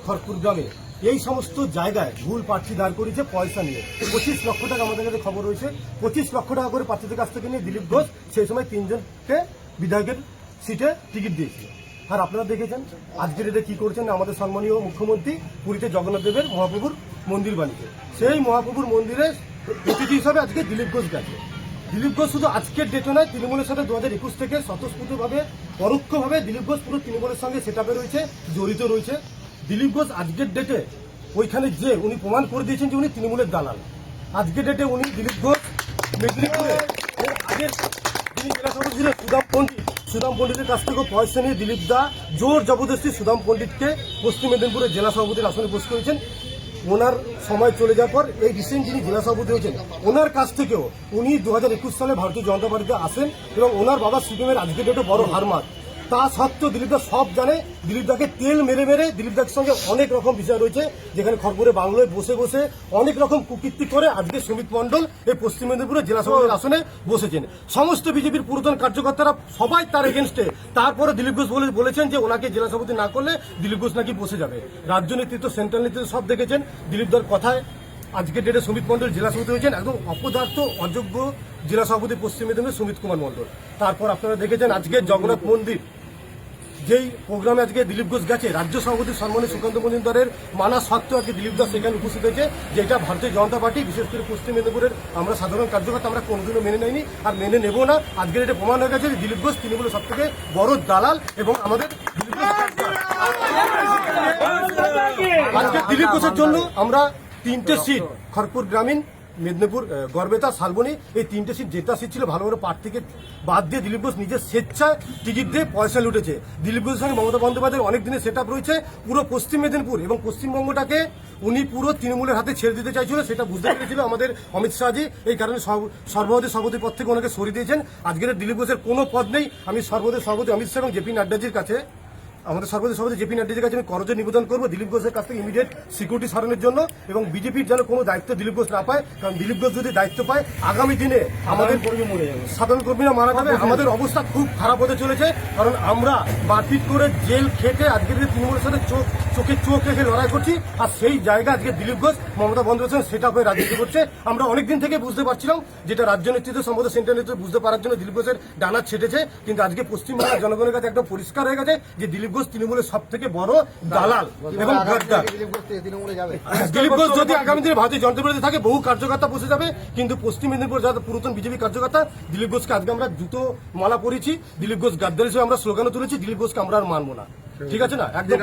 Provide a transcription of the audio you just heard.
খড়পুর গ্রামে এই সমস্ত জায়গায় ভুল প্রার্থী দাঁড় করেছে পয়সা নিয়ে। 25 লক্ষ টাকা আমাদের কাছে খবর রয়েছে। 25 লক্ষ টাকা করে প্রার্থীদের কাছ থেকে নিয়ে দিলীপ ঘোষ সেই সময় 3 জনকে বিধায়কের সিটে টিকিট দিয়েছিল। আর আপনারা দেখেছেন আজকের এটা কি করছেন, আমাদের সম্মানীয় মুখ্যমন্ত্রী পুরীতে জগন্নাথ দেবের মহাপ্রভুর মন্দির বানিয়েছে। সেই মহাপ্রভুর মন্দিরে অতিথি হিসাবে আজকে দিলীপ ঘোষ গেছে। দিলীপ ঘোষ শুধু আজকের ডেটে নয়, তৃণমূলের সাথে 2021 থেকে স্বতঃস্ফূর্তভাবে পরোক্ষভাবে দিলীপ ঘোষ পুরো তৃণমূলের সঙ্গে সেটআপে রয়েছে, জড়িত রয়েছে। দিলীপ ঘোষ আজকের ডেটে ওইখানে যে উনি প্রমাণ করে দিয়েছেন যে উনি তৃণমূলের দালাল। আজকের ডেটে উনি দিলীপ ঘোষ মেদিনীপুরে এর আগের যিনি জেলা সভাপতি ছিলেন সুদাম পণ্ডিতের কাছ থেকে পয়সা নিয়ে দিলীপ দা জোর জবরদস্তি সুদাম পণ্ডিতকে পশ্চিম মেদিনীপুরের জেলা সভাপতির আসনে বসে করেছেন। ওনার সময় চলে যাওয়ার পর এই রিসেন্ট যিনি জেলা সভাপতি হয়েছেন ওনার কাছ থেকেও উনি 2021 সালে ভারতীয় জনতা পার্টিতে আসেন এবং ওনার বাবা সিপিএমের আজকের ডেটে বড় হারমাত। তা সত্ত্বেও দিলীপ দা সব জানে, দিলীপ দাকে তেল মেরে মেরে দিলীপ দার সঙ্গে অনেক রকম বিষয় রয়েছে, যেখানে খড়পুরে বাংলায় বসে বসে অনেক রকম কুকীর্তি করে আজকে সুমিত মণ্ডল এই পশ্চিম মেদিনীপুরের জেলা সভাপতির আসনে বসেছেন। সমস্ত বিজেপির পুরাতন কার্যকর্তারা সবাই তার এগেনস্টে। তারপরে দিলীপ ঘোষ বলেছেন যে ওনাকে জেলা সভাপতি না করলে দিলীপ ঘোষ নাকি বসে যাবে। রাজ্য নেতৃত্ব, সেন্ট্রাল নেতৃত্ব সব দেখেছেন দিলীপ দার কথায় আজকের ডেটে সুমিত মণ্ডল জেলা সভাপতি হয়েছেন। একদম অপদার্থ অযোগ্য জেলা সভাপতি পশ্চিম মেদিনীপুর সুমিত কুমার মণ্ডল। তারপর আপনারা দেখেছেন আজকে জগন্নাথ মন্দির যেই প্রোগ্রামে আজকে দিলীপ ঘোষ গেছে, রাজ্য সভাপতি সম্মানীয় সুকান্ত মজুমদারের মানা সত্ত্বেও আজকে দিলীপ দাস সেখানে উপস্থিত হয়েছে। যেটা ভারতীয় জনতা পার্টি, বিশেষ করে পশ্চিম মেদিনীপুরের আমরা সাধারণ কার্যকর্তা আমরা কোনোদিনও মেনে নেইনি আর মেনে নেব না। আজকের এটা প্রমাণ হয়ে গেছে যে দিলীপ ঘোষ তৃণমূলের সব থেকে বড় দালাল এবং আমাদের আজকে দিলীপ ঘোষের জন্য আমরা 3টে সিট খড়পুর গ্রামীণ, মেদিনীপুর, গড়বেতা, শালবনী এই 3টে সিট জেতা সিট ছিল। ভালো ভালো প্রার্থীকে বাদ দিয়ে দিলীপ ঘোষ নিজের স্বেচ্ছায় টিকিট দিয়ে পয়সা লুটেছে। দিলীপ ঘোষের সঙ্গে মমতা বন্দ্যোপাধ্যায়ের অনেক দিনের সেটআপ রয়েছে। পুরো পশ্চিম মেদিনীপুর এবং পশ্চিমবঙ্গটাকে উনি পুরো তৃণমূলের হাতে ছেড়ে দিতে চাইছিল, সেটা বুঝতে পেরেছিল আমাদের অমিত শাহজি। এই কারণে সর্বভারতীয় সভাপতি পদ থেকে ওনাকে সরিয়ে দিয়েছেন। আজকের দিলীপ ঘোষের কোনো পদ নেই। আমি সর্বভারতীয় সভাপতি অমিত শাহ এবং জেপি নাড্ডাজির কাছে, আমাদের সর্বভারতীয় সভাপতি জেপি নাড্ডাজির কাছে আমি করজোড়ে নিবেদন করবো দিলীপ ঘোষের কাছ থেকে ইমিডিয়েট সিকিউরিটি সরানোর জন্য এবং বিজেপির যেন কোনো দায়িত্ব দিলীপ ঘোষ না পায়। কারণ দিলীপ ঘোষ যদি দায়িত্ব পায় আগামী দিনে আমাদের সাধারণ কর্মীরা মারা যাবে। আমাদের অবস্থা খুব খারাপ হতে চলেছে। কারণ আমরা মারপিট করে জেল খেটে আজকে তৃণমূলের সাথে চোখে চোখ রেখে লড়াই করছি। আর সেই জায়গা আজকে দিলীপ ঘোষ মমতা বন্দ্যোপাধ্যায় সেটা হয়ে রাজনীতি করছে। আমরা অনেকদিন থেকে বুঝতে পারছিলাম, যেটা রাজ্য নেতৃত্ব সম্ভবত সেন্ট্রাল নেতৃত্ব বুঝতে পারার জন্য দিলীপ ঘোষের ডানা ছেটেছে। কিন্তু আজকে পশ্চিমবাংলার জনগণের কাছে একদম পরিষ্কার হয়ে গেছে যে দিলীপ ঘোষ তৃণমূলের সব থেকে বড় দালাল এবং গাদ্দার। দিলীপ ঘোষ যদি আগামী দিনে ভারতীয় জনতা পার্টিতে থাকে বহু কার্যকর্তা বসে যাবে। কিন্তু পশ্চিম মেদিনীপুর যারা পুরাতন বিজেপি কার্যকর্তা, দিলীপ ঘোষকে আজকে আমরা জুতো মালা পরিয়েছি, দিলীপ ঘোষ গাদ্দার হিসেবে আমরা স্লোগানও তুলেছি। দিলীপ ঘোষকে আমরা আর মানবো না, ঠিক আছে না একদম।